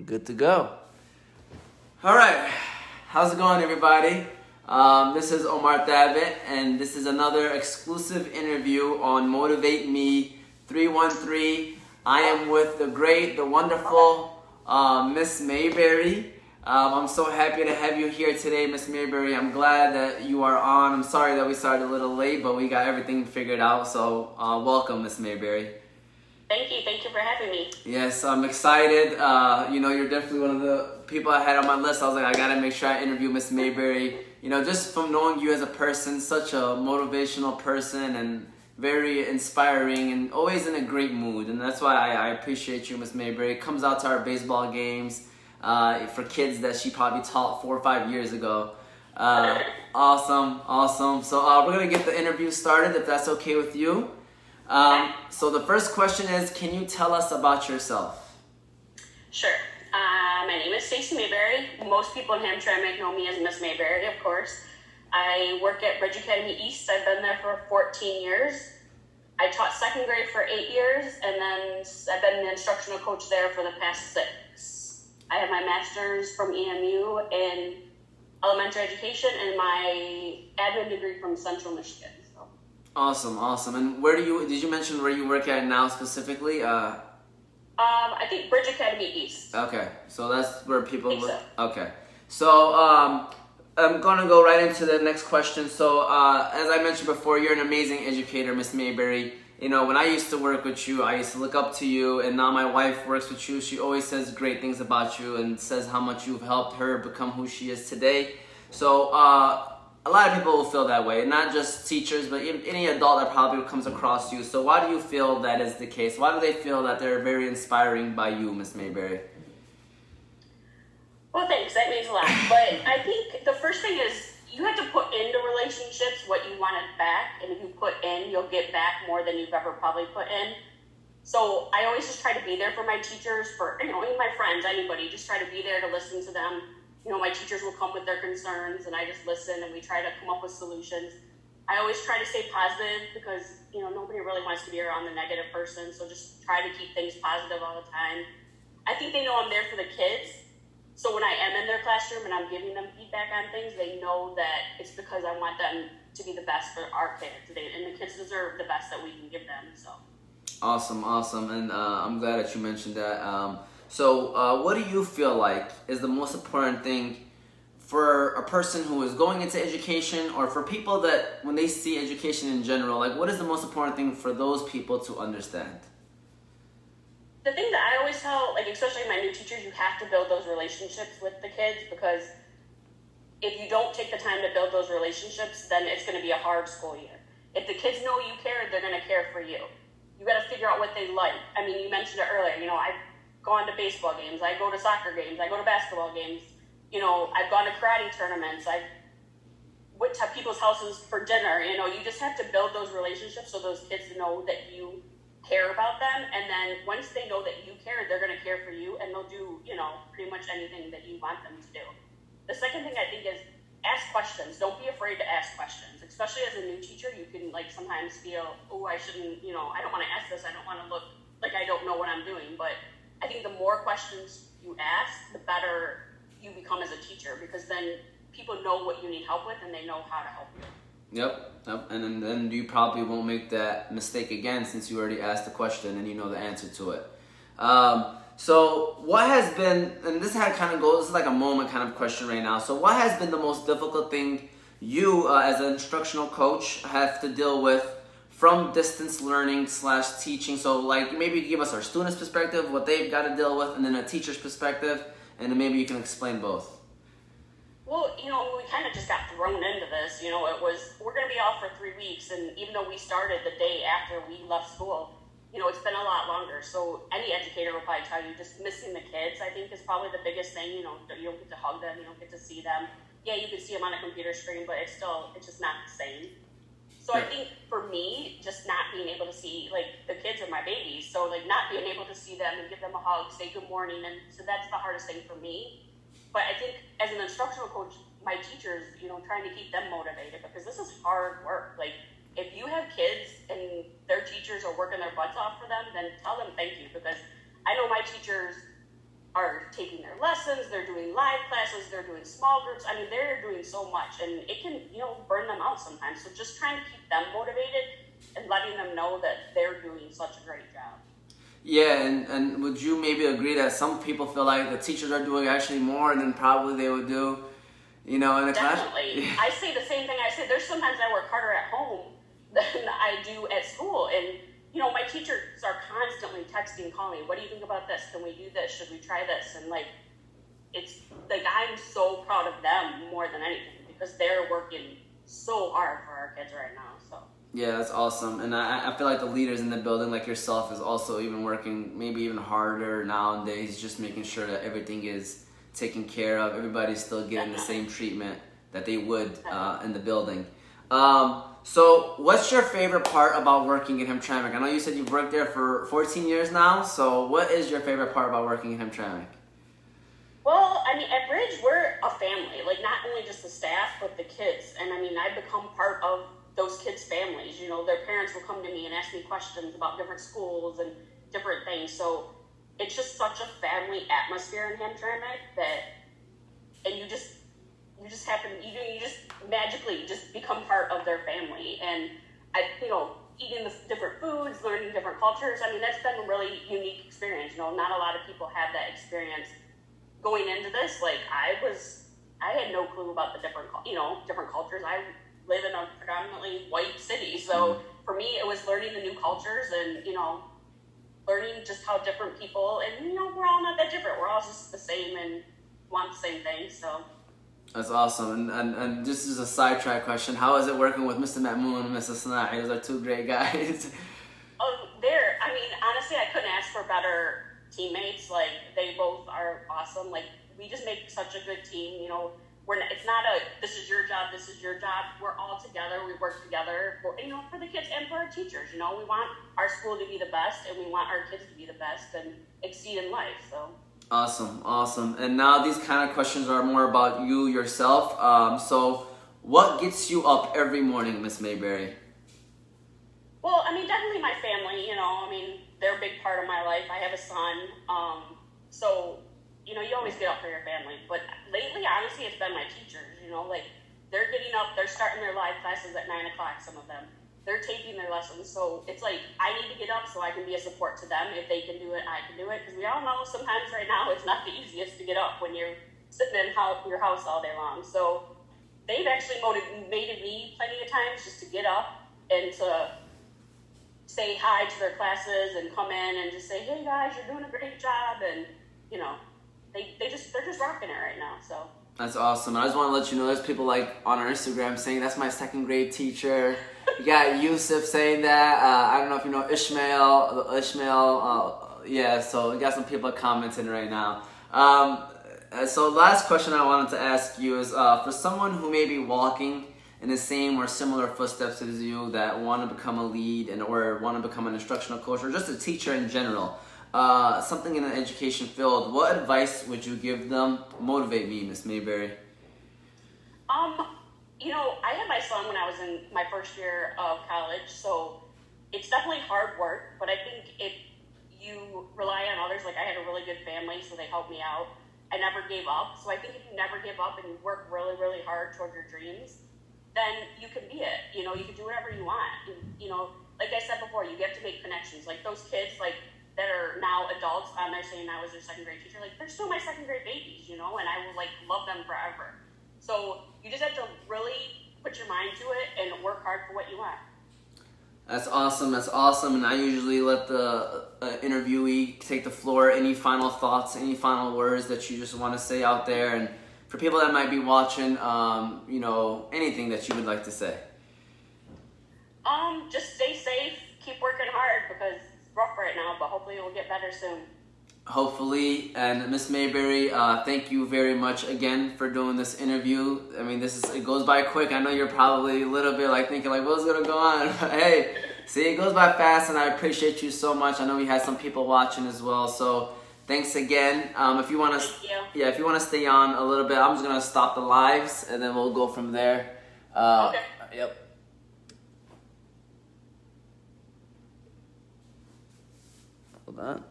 Good to go. All right. How's it going, everybody? This is Omar Thabit, and this is another exclusive interview on MotivateMe313. I am with the great, the wonderful Miss Mayberry. I'm so happy to have you here today, Miss Mayberry. I'm glad that you are on. I'm sorry that we started a little late, but we got everything figured out. So welcome, Miss Mayberry. Thank you for having me. Yes, I'm excited. You know, you're definitely one of the people I had on my list. I was like, I gotta make sure I interview Miss Mayberry. You know, just from knowing you as a person, such a motivational person and very inspiring and always in a great mood. And that's why I appreciate you, Miss Mayberry. Comes out to our baseball games for kids that she probably taught 4 or 5 years ago. Awesome. So we're gonna get the interview started if that's okay with you. So the first question is, can you tell us about yourself? Sure. My name is Stacey Mayberry. Most people in Hamtramck know me as Miss Mayberry, of course. I work at Bridge Academy East. I've been there for 14 years. I taught second grade for 8 years, and then I've been the instructional coach there for the past 6. I have my master's from EMU in elementary education and my admin degree from Central Michigan. Awesome. And did you mention where you work at now specifically? I think Bridge Academy East. Okay, so that's where people think so. Okay, so I'm gonna go right into the next question. So as I mentioned before, you're an amazing educator, Miss Mayberry. You know, when I used to work with you, I used to look up to you, and now my wife works with you. She always says great things about you and says how much you've helped her become who she is today. So a lot of people will feel that way, not just teachers, but any adult that probably comes across you. So why do you feel that is the case? Why do they feel that they're very inspiring by you, Miss Mayberry? Well, thanks. That means a lot. But I think the first thing is you have to put into relationships what you wanted back. And if you put in, you'll get back more than you've ever probably put in. So I always just try to be there for my teachers, for, even my friends, anybody. Just try to be there to listen to them. My teachers will come with their concerns, and I just listen, and we try to come up with solutions. I always try to stay positive because, nobody really wants to be around the negative person, so just try to keep things positive all the time. I think they know I'm there for the kids, so when I am in their classroom and I'm giving them feedback on things, they know that it's because I want them to be the best for our kids, and the kids deserve the best that we can give them. So. Awesome, and I'm glad that you mentioned that. So what do you feel like is the most important thing for a person who is going into education, or for people that when they see education in general, like what is the most important thing for those people to understand? The thing that I always tell, especially my new teachers, you have to build those relationships with the kids, because if you don't take the time to build those relationships, then it's going to be a hard school year. If the kids know you care, they're going to care for you. You got to figure out what they like. I mean, you mentioned it earlier, I've gone to baseball games, I go to soccer games, I go to basketball games, I've gone to karate tournaments, I've went to people's houses for dinner, you just have to build those relationships so those kids know that you care about them, and then once they know that you care, they're going to care for you, and they'll do, pretty much anything that you want them to do. The second thing I think is ask questions. Don't be afraid to ask questions, especially as a new teacher. You can sometimes feel, oh, I shouldn't, I don't want to ask this, I don't want to look like I don't know what I'm doing, but I think the more questions you ask, the better you become as a teacher, because then people know what you need help with and they know how to help you. Yep. And then you probably won't make that mistake again, since you already asked the question and you know the answer to it. So what has been, and this is like a moment kind of question right now. So what has been the most difficult thing you as an instructional coach have to deal with from distance learning / teaching? So maybe give us our students' perspective, what they've got to deal with, and then a teacher's perspective, and then maybe you can explain both. Well, we kind of just got thrown into this. It was, we're going to be off for 3 weeks, and even though we started the day after we left school, it's been a lot longer. So any educator will probably tell you just missing the kids, I think, is probably the biggest thing. You don't get to hug them, you don't get to see them. Yeah, you can see them on a computer screen, but it's just not the same. So I think for me, just not being able to see, the kids are my babies, so not being able to see them and give them a hug, say good morning, and so that's the hardest thing for me. But I think as an instructional coach, my teachers, trying to keep them motivated, because this is hard work. If you have kids and their teachers are working their butts off for them, then tell them thank you, because I know my teachers are taking their lessons, they're doing live classes, they're doing small groups. I mean, they're doing so much, and it can, you know, burn them out sometimes. So just trying to keep them motivated and letting them know that they're doing such a great job. Yeah, and would you maybe agree that some people feel like the teachers are doing actually more than probably they would do, you know, in the class? Definitely. I say the same thing. I say there's sometimes I work harder at home than I do at school. And, you know, my teachers are constantly texting, calling me, what do you think about this? Can we do this? Should we try this? And, like, it's, like, I'm so proud of them more than anything because they're working so hard for our kids right now, so. Yeah, that's awesome. And I feel like the leaders in the building, like yourself, is also even working maybe even harder nowadays, just making sure that everything is taken care of. Everybody's still getting the same treatment that they would in the building. So what's your favorite part about working at Hamtramck? I know you said you've worked there for 14 years now, so what is your favorite part about working at Hamtramck? Well, I mean, at Bridge, we're a family. Like, not only just the staff, but the kids. And, I mean, I've become part of those kids' families. You know, their parents will come to me and ask me questions about different schools and different things. So it's just such a family atmosphere in Hamtramck that, and you just magically just become part of their family. And you know, eating the different foods, learning different cultures. I mean, that's been a really unique experience. You know, not a lot of people have that experience going into this. Like, I had no clue about the different cultures. I live in a predominantly white city. So for me, it was learning the new cultures and, you know, learning just how different people, and, you know, we're all not that different. We're all just the same and want the same things, so. That's awesome. And this is a sidetrack question. How is it working with Mr. Ma'moon and Mrs. Sanai? Those are two great guys. I mean, honestly, I couldn't ask for better teammates. Like, they both are awesome. Like, we just make such a good team, you know. It's not this is your job, this is your job. We're all together. We work together, you know, for the kids and for our teachers. You know, we want our school to be the best, and we want our kids to be the best and exceed in life. So awesome, awesome. And now these kind of questions are more about you yourself. So what gets you up every morning, Miss Mayberry? Well, I mean, definitely my family. You know, I mean, they're a big part of my life. I have a son, so. You know, you always get up for your family. But lately, honestly, it's been my teachers, you know, like, they're getting up, they're starting their live classes at 9 o'clock, some of them. They're taking their lessons. So it's like, I need to get up so I can be a support to them. If they can do it, I can do it. Because we all know sometimes right now it's not the easiest to get up when you're sitting in your house all day long. So they've actually motivated me plenty of times just to get up and to say hi to their classes and come in and just say, hey guys, you're doing a great job. And, you know, they're just rocking it right now, so. That's awesome. I just want to let you know there's people like on our Instagram saying that's my second grade teacher. You got Yusuf saying that. I don't know if you know Ishmael. Yeah, so we got some people commenting right now. So last question I wanted to ask you is for someone who may be walking in the same or similar footsteps as you that want to become a lead or want to become an instructional coach or just a teacher in general. Something in the education field, what advice would you give them? Motivate me, Miss Mayberry. You know, I had my son when I was in my first year of college, so it's definitely hard work, but I think if you rely on others, like I had a really good family, so they helped me out. I never gave up, so I think if you never give up and you work really, really hard toward your dreams, then you can be it. You know, you can do whatever you want. You know, like I said before, you get to make connections. Like those kids, like, that are now adults, they're saying I was their second grade teacher, like, they're still my second grade babies, you know, and I will, like, love them forever. So you just have to really put your mind to it and work hard for what you want. That's awesome, that's awesome, and I usually let the interviewee take the floor. Any final thoughts, any final words that you just want to say out there, and for people that might be watching, you know, anything that you would like to say? Just stay safe, keep working hard, because rough right now, but hopefully it will get better soon. Hopefully. And Miss Mayberry, thank you very much again for doing this interview. I mean, it goes by quick. I know you're probably a little bit like thinking like, what's gonna go on? But hey, see, it goes by fast, and I appreciate you so much. I know we had some people watching as well, so thanks again. If you want to, yeah, if you want to stay on a little bit, I'm just gonna stop the lives, and then we'll go from there. Okay. Yep. Hold on.